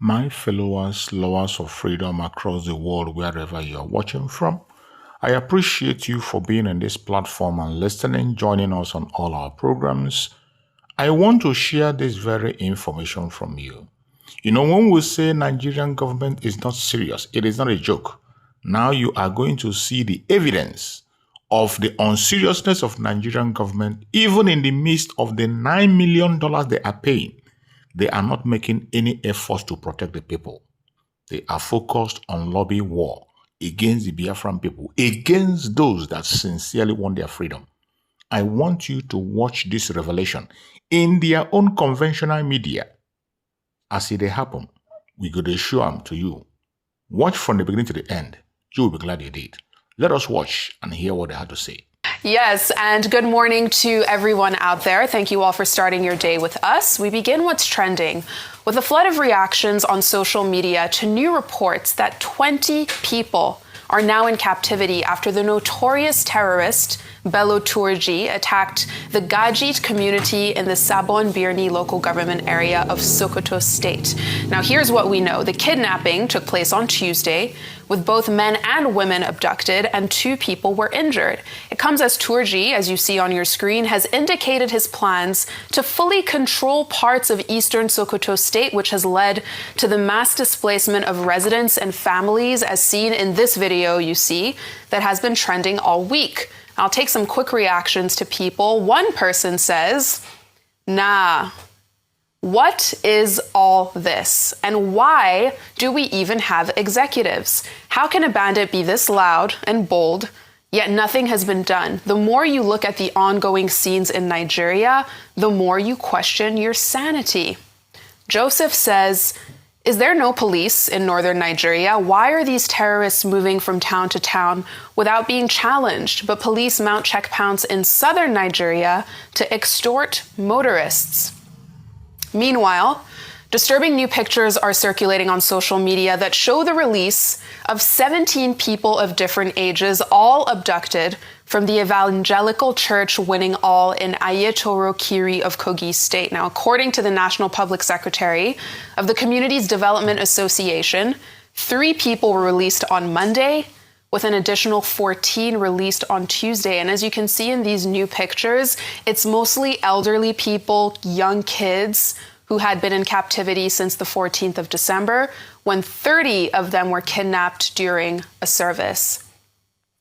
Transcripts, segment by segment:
My followers, lovers of freedom across the world, wherever you are watching from, I appreciate you for being on this platform and listening, joining us on all our programs. I want to share this very information from you. When we say Nigerian government is not serious, it is not a joke. Now you are going to see the evidence of the unseriousness of Nigerian government, even in the midst of the $9 million they are paying. They are not making any efforts to protect the people. They are focused on lobby war against the Biafran people, against those that sincerely want their freedom. I want you to watch this revelation in their own conventional media. As it happen, we go to show them to you. Watch from the beginning to the end. You will be glad you did. Let us watch and hear what they had to say. Yes, and good morning to everyone out there. Thank you all for starting your day with us. We begin what's trending with a flood of reactions on social media to new reports that 20 people are now in captivity after the notorious terrorist Bello Turji attacked the Gajit community in the Sabon Birni local government area of Sokoto State. Now, here's what we know. The kidnapping took place on Tuesday, with both men and women abducted, and 2 people were injured. It comes as Turji, as you see on your screen, has indicated his plans to fully control parts of eastern Sokoto State, which has led to the mass displacement of residents and families, as seen in this video you see, that has been trending all week. I'll take some quick reactions to people. One person says, nah, what is all this? And why do we even have executives? How can a bandit be this loud and bold, yet nothing has been done? The more you look at the ongoing scenes in Nigeria, the more you question your sanity. Joseph says, is there no police in northern Nigeria? Why are these terrorists moving from town to town without being challenged, but police mount checkpoints in southern Nigeria to extort motorists? Meanwhile, disturbing new pictures are circulating on social media that show the release of 17 people of different ages, all abducted from the evangelical church Winning All in Ayetoro Kiri of Kogi State. Now, according to the National Public Secretary of the Communities Development Association, 3 people were released on Monday, with an additional 14 released on Tuesday. And as you can see in these new pictures, it's mostly elderly people, young kids who had been in captivity since the 14th of December, when 30 of them were kidnapped during a service.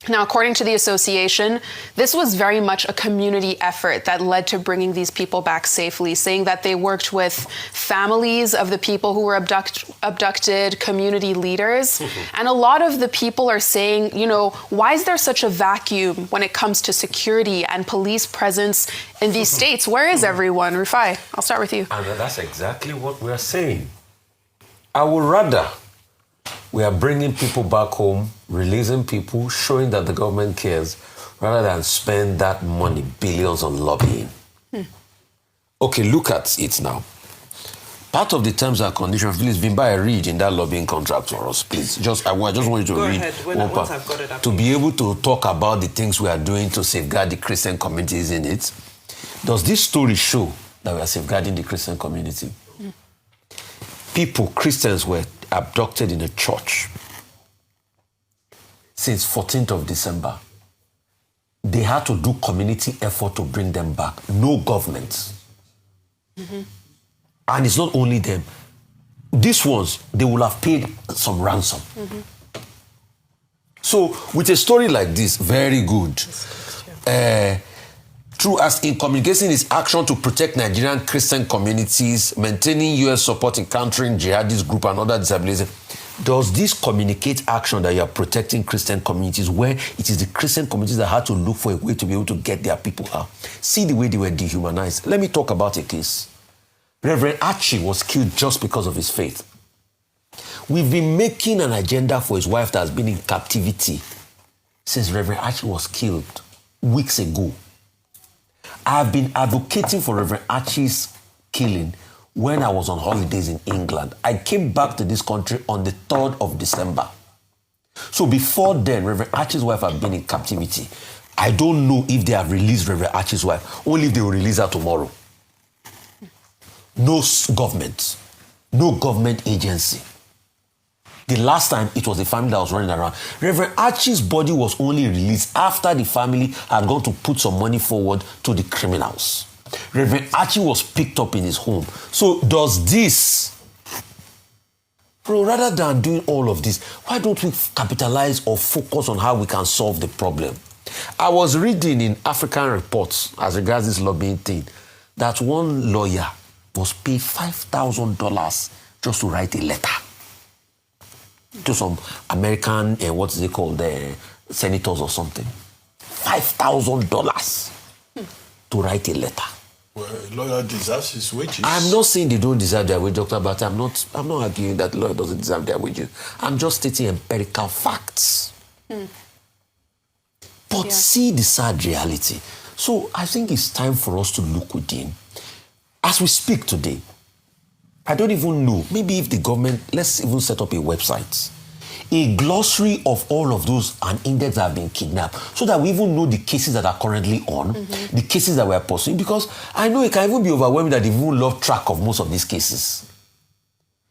Now, according to the association, this was very much a community effort that led to bringing these people back safely, saying that they worked with families of the people who were abducted, community leaders. And a lot of the people are saying, why is there such a vacuum when it comes to security and police presence in these states? Where is everyone? Rufai, I'll start with you. And that's exactly what we are saying. I would rather we are bringing people back home, releasing people, showing that the government cares, rather than spend that money, billions, on lobbying. Okay, look at it now. Part of the terms and conditions, please, Vimba, read in that lobbying contract for us, please. I just want you to read one part. I've got it up. To be able to talk about the things we are doing to safeguard the Christian communities in it. Does this story show that we are safeguarding the Christian community? People, Christians, were abducted in a church since 14th of December. They had to do community effort to bring them back. No government. And it's not only them. These ones, they will have paid some ransom. So with a story like this, very good. Through as in communicating his action to protect Nigerian Christian communities, maintaining U.S. support in countering jihadist group and other disabilities. Does this communicate action that you are protecting Christian communities, where it is the Christian communities that had to look for a way to be able to get their people out? See the way they were dehumanized. Let me talk about a case. Reverend Archie was killed just because of his faith. We've been making an agenda for his wife that has been in captivity since Reverend Archie was killed weeks ago. I've been advocating for Reverend Archie's killing when I was on holidays in England. I came back to this country on the 3rd of December. So before then, Reverend Archie's wife had been in captivity. I don't know if they have released Reverend Archie's wife, only if they will release her tomorrow. No government. no government agency. The last time, it was the family that was running around. Reverend Archie's body was only released after the family had gone to put some money forward to the criminals. Reverend Archie was picked up in his home. So does this, bro, rather than doing all of this, why don't we capitalize or focus on how we can solve the problem? I was reading in African reports, as regards this lobbying thing, that one lawyer was paid $5,000 just to write a letter to some American, what is it called, senators or something. $5,000 to write a letter. Well, a lawyer deserves his wages. I'm not saying they don't deserve their wages, Dr. But I'm not arguing that lawyer doesn't deserve their wages. I'm just stating empirical facts. But see the sad reality. So I think it's time for us to look within. As we speak today, I don't even know, maybe if the government, let's even set up a website, a glossary of all of those and index that have been kidnapped, so that we even know the cases that are currently on, the cases that we are pursuing, because I know it can even be overwhelming that they've even lost track of most of these cases.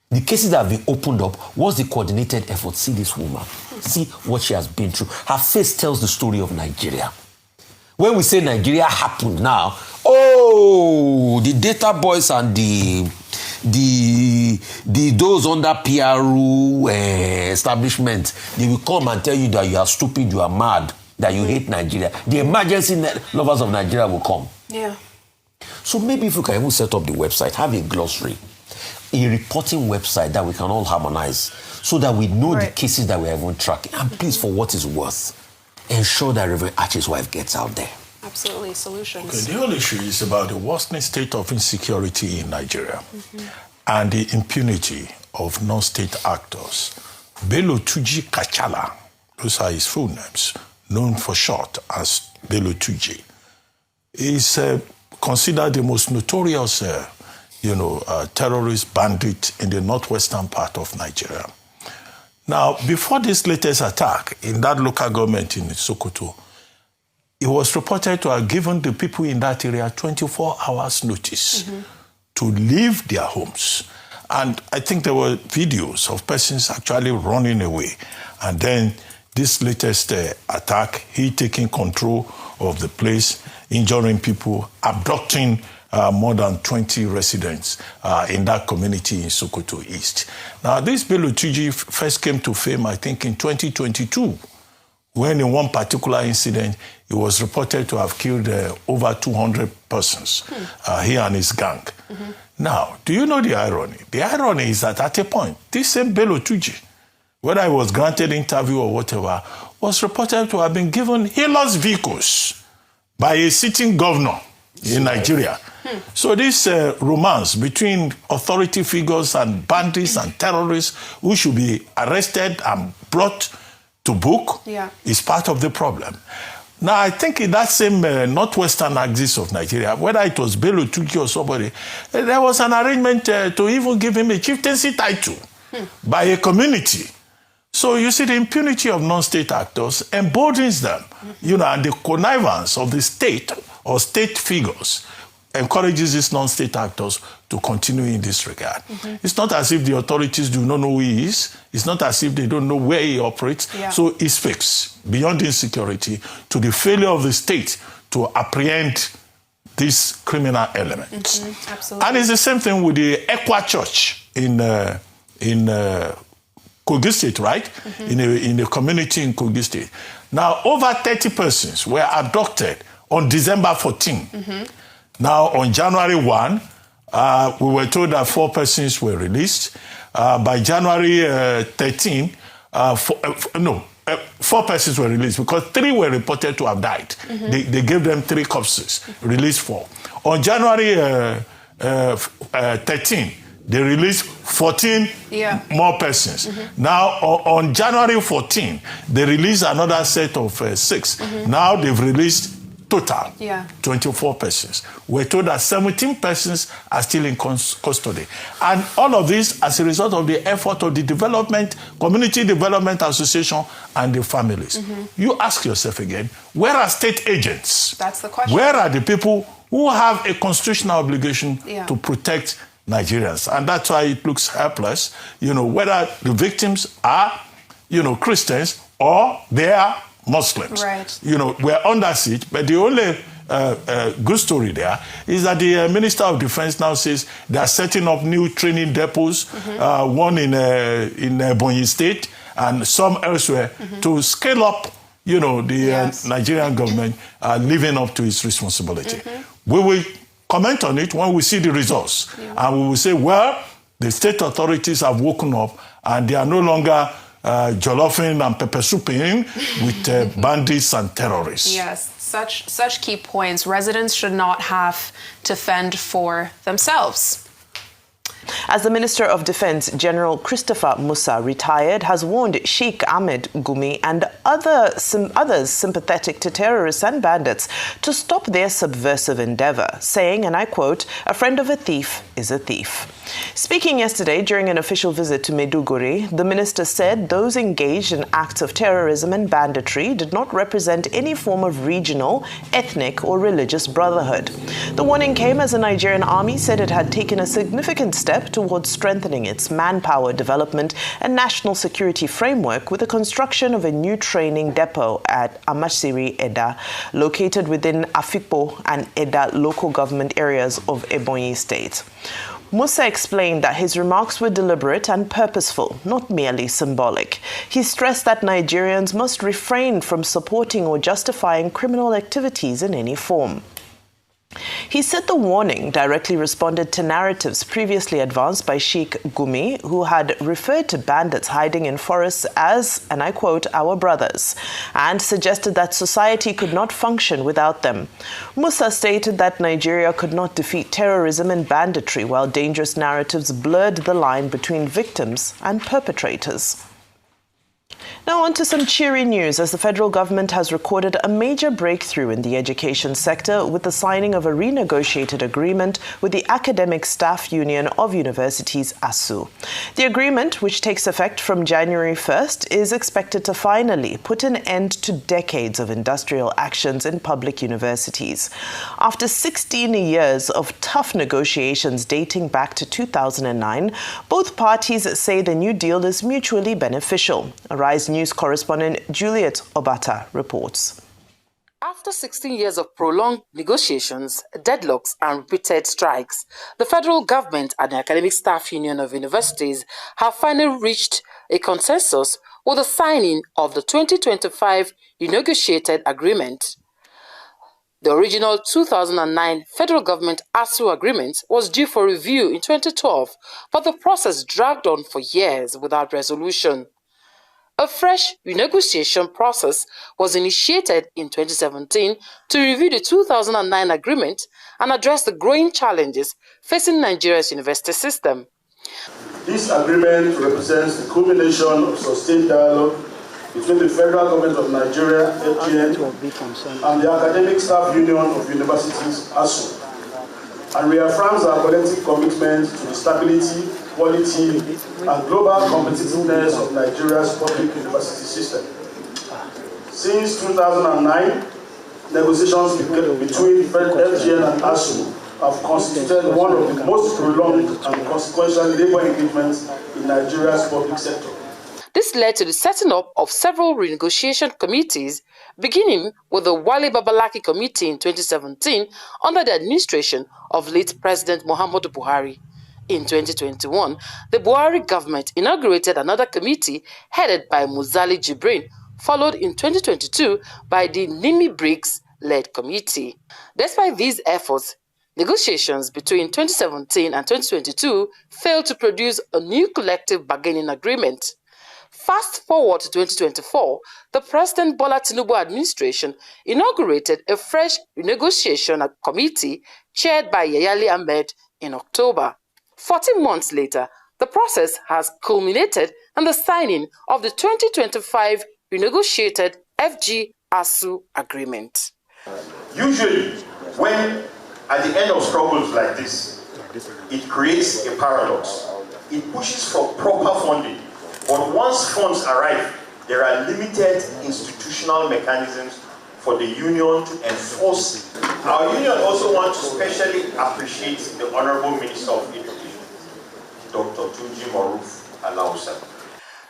The cases that have been opened up, what's the coordinated effort? See this woman, see what she has been through. Her face tells the story of Nigeria. When we say Nigeria happened now, the data boys and those under PRU establishment, they will come and tell you that you are stupid, you are mad, that you hate Nigeria. The emergency lovers of Nigeria will come. Yeah. So maybe if we can even set up the website, have a glossary, a reporting website that we can all harmonize, so that we know the cases that we are even tracking. And please, for what it's worth, ensure that Reverend Archie's wife gets out there. Absolutely, solutions. Okay, the whole issue is about the worsening state of insecurity in Nigeria and the impunity of non-state actors. Bello Tuji Kachala, those are his full names, known for short as Bello Tuji, is considered the most notorious, terrorist bandit in the northwestern part of Nigeria. Now, before this latest attack in that local government in Sokoto, it was reported to have given the people in that area 24 hours notice to leave their homes. And I think there were videos of persons actually running away. And then this latest attack, he taking control of the place, injuring people, abducting more than 20 residents in that community in Sokoto East. Now, this Bello Tuji first came to fame, I think, in 2022, when in one particular incident, he was reported to have killed over 200 persons, he and his gang. Now, do you know the irony? The irony is that at a point, this same Bello Tuji, whether he was granted interview or whatever, was reported to have been given healers vehicles by a sitting governor in Nigeria. So this romance between authority figures and bandits and terrorists who should be arrested and brought to book is part of the problem. Now, I think in that same northwestern axis of Nigeria, whether it was Bello Tuji or somebody, there was an arrangement to even give him a chieftaincy title by a community. So you see, the impunity of non-state actors emboldens them, and the connivance of the state or state figures encourages these non-state actors to continue in this regard. It's not as if the authorities do not know who he is. It's not as if they don't know where he operates. So it speaks beyond insecurity to the failure of the state to apprehend these criminal elements. Absolutely. And it's the same thing with the Ekwa Church in Kogi State, right? In a community in Kogi State. Now, over 30 persons were abducted on December 14. Now, on January 1, we were told that 4 persons were released. By January 13, 4 persons were released because 3 were reported to have died. They gave them 3 corpses, released 4. On January 13, they released 14 more persons. Now, on January 14, they released another set of 6. Now they've released total 24 persons. We're told that 17 persons are still in custody. And all of this as a result of the effort of the Community Development Association and the families. You ask yourself again, where are state agents? That's the question. Where are the people who have a constitutional obligation to protect Nigerians. And that's why it looks helpless, whether the victims are, Christians or they are Muslims. Right. We're under siege, but the only good story there is that the Minister of Defense now says they are setting up new training depots, one in Ebonyi State and some elsewhere, to scale up, the Nigerian government living up to its responsibility. We will comment on it when we see the results. And we will say, well, the state authorities have woken up and they are no longer jollofing and pepper souping with bandits and terrorists. Yes, such key points. Residents should not have to fend for themselves. As the Minister of Defense, General Christopher Musa, retired, has warned Sheikh Ahmed Gumi and others sympathetic to terrorists and bandits to stop their subversive endeavor, saying, and I quote, "A friend of a thief is a thief." Speaking yesterday during an official visit to Maiduguri, the minister said those engaged in acts of terrorism and banditry did not represent any form of regional, ethnic, or religious brotherhood. The warning came as the Nigerian army said it had taken a significant step towards strengthening its manpower development and national security framework with the construction of a new training depot at Amasiri, Eda, located within Afikpo and Eda local government areas of Ebonyi State. Musa explained that his remarks were deliberate and purposeful, not merely symbolic. He stressed that Nigerians must refrain from supporting or justifying criminal activities in any form. He said the warning directly responded to narratives previously advanced by Sheikh Gumi, who had referred to bandits hiding in forests as, and I quote, "our brothers," and suggested that society could not function without them. Musa stated that Nigeria could not defeat terrorism and banditry while dangerous narratives blurred the line between victims and perpetrators. Now on to some cheery news, as the federal government has recorded a major breakthrough in the education sector with the signing of a renegotiated agreement with the Academic Staff Union of Universities, ASU. The agreement, which takes effect from January 1st, is expected to finally put an end to decades of industrial actions in public universities. After 16 years of tough negotiations dating back to 2009, both parties say the new deal is mutually beneficial. Arise News correspondent Juliet Obata reports. After 16 years of prolonged negotiations, deadlocks and repeated strikes, the federal government and the Academic Staff Union of Universities have finally reached a consensus with the signing of the 2025 renegotiated agreement. The original 2009 federal government ASU agreement was due for review in 2012, but the process dragged on for years without resolution. A fresh renegotiation process was initiated in 2017 to review the 2009 agreement and address the growing challenges facing Nigeria's university system. This agreement represents the culmination of sustained dialogue between the federal government of Nigeria, FGN, and the Academic Staff Union of Universities, ASU, and reaffirms our collective commitment to the stability, quality, and global competitiveness of Nigeria's public university system. Since 2009, negotiations between FGN and ASU have constituted one of the most prolonged and consequential labor engagements in Nigeria's public sector. This led to the setting up of several renegotiation committees, beginning with the Wale Babalaki Committee in 2017 under the administration of late President Muhammadu Buhari. In 2021, the Buhari government inaugurated another committee headed by Muzali Jibrin, followed in 2022 by the Nimi Briggs-led committee. Despite these efforts, negotiations between 2017 and 2022 failed to produce a new collective bargaining agreement. Fast forward to 2024, the President Bola Tinubu administration inaugurated a fresh renegotiation committee chaired by Yayali Ahmed in October. 14 months later, the process has culminated in the signing of the 2025 renegotiated FG-ASU agreement. Usually, when at the end of struggles like this, it creates a paradox. It pushes for proper funding. But once funds arrive, there are limited institutional mechanisms for the union to enforce. Our union also wants to specially appreciate the Honorable Minister of Education Dr. Tunji Maruf Alausa.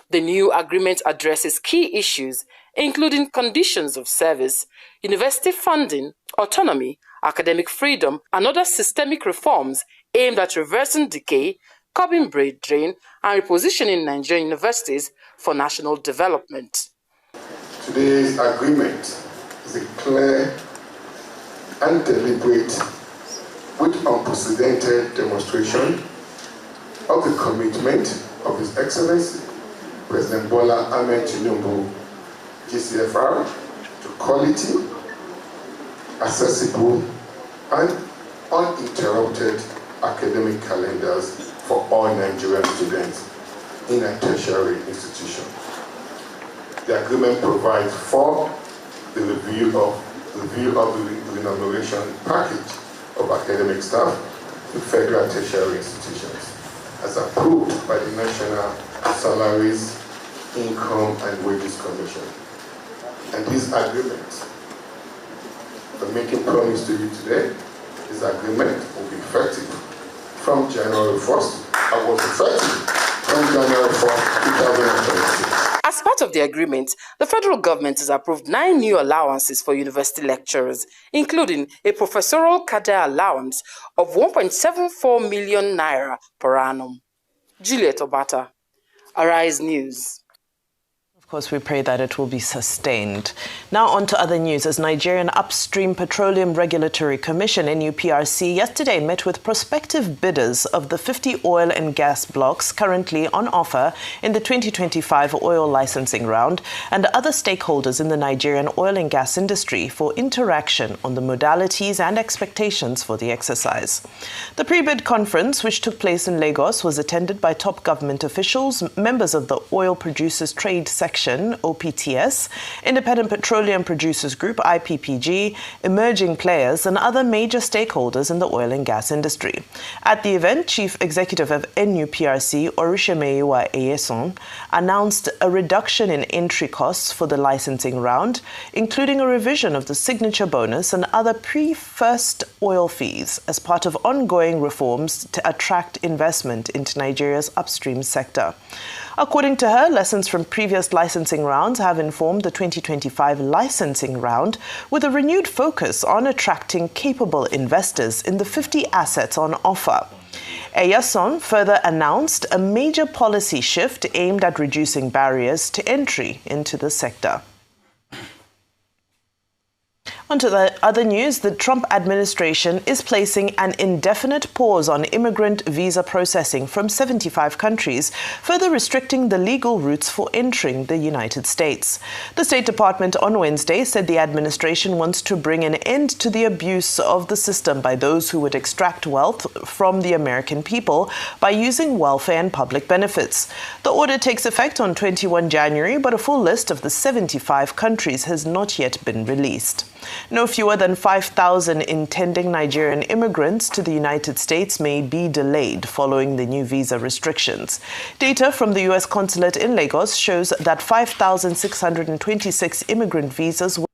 The new agreement addresses key issues, including conditions of service, university funding, autonomy, academic freedom, and other systemic reforms aimed at reversing decay, curbing brain drain, and repositioning Nigerian universities for national development. Today's agreement is a clear and deliberate, with unprecedented demonstration of the commitment of His Excellency President Bola Ahmed Tinubu, GCFR, to quality, accessible, and uninterrupted academic calendars for all Nigerian students in a tertiary institution. The agreement provides for the review of the remuneration package of academic staff in federal tertiary institutions, as approved by the National Salaries, Income and Wages Commission. And this agreement, I'm making promise to you today, this agreement will be effective from January 1st, and was effective from January 1st, 2026. As part of the agreement, the federal government has approved 9 new allowances for university lecturers, including a professorial cadre allowance of 1.74 million naira per annum. Juliet Obata, Arise News. Of course, we pray that it will be sustained. Now on to other news. As Nigerian Upstream Petroleum Regulatory Commission, NUPRC, yesterday met with prospective bidders of the 50 oil and gas blocks currently on offer in the 2025 oil licensing round and other stakeholders in the Nigerian oil and gas industry for interaction on the modalities and expectations for the exercise. The pre-bid conference, which took place in Lagos, was attended by top government officials, members of the Oil Producers Trade Section, OPTS, Independent Petroleum Producers Group, IPPG, emerging players, and other major stakeholders in the oil and gas industry. At the event, Chief Executive of NUPRC, Orishemeyiwa Eyeson, announced a reduction in entry costs for the licensing round, including a revision of the signature bonus and other pre-first oil fees as part of ongoing reforms to attract investment into Nigeria's upstream sector. According to her, lessons from previous licensing rounds have informed the 2025 licensing round with a renewed focus on attracting capable investors in the 50 assets on offer. Eyeson further announced a major policy shift aimed at reducing barriers to entry into the sector. On to the other news, the Trump administration is placing an indefinite pause on immigrant visa processing from 75 countries, further restricting the legal routes for entering the United States. The State Department on Wednesday said the administration wants to bring an end to the abuse of the system by those who would extract wealth from the American people by using welfare and public benefits. The order takes effect on 21 January, but a full list of the 75 countries has not yet been released. No fewer than 5,000 intending Nigerian immigrants to the United States may be delayed following the new visa restrictions. Data from the U.S. consulate in Lagos shows that 5,626 immigrant visas were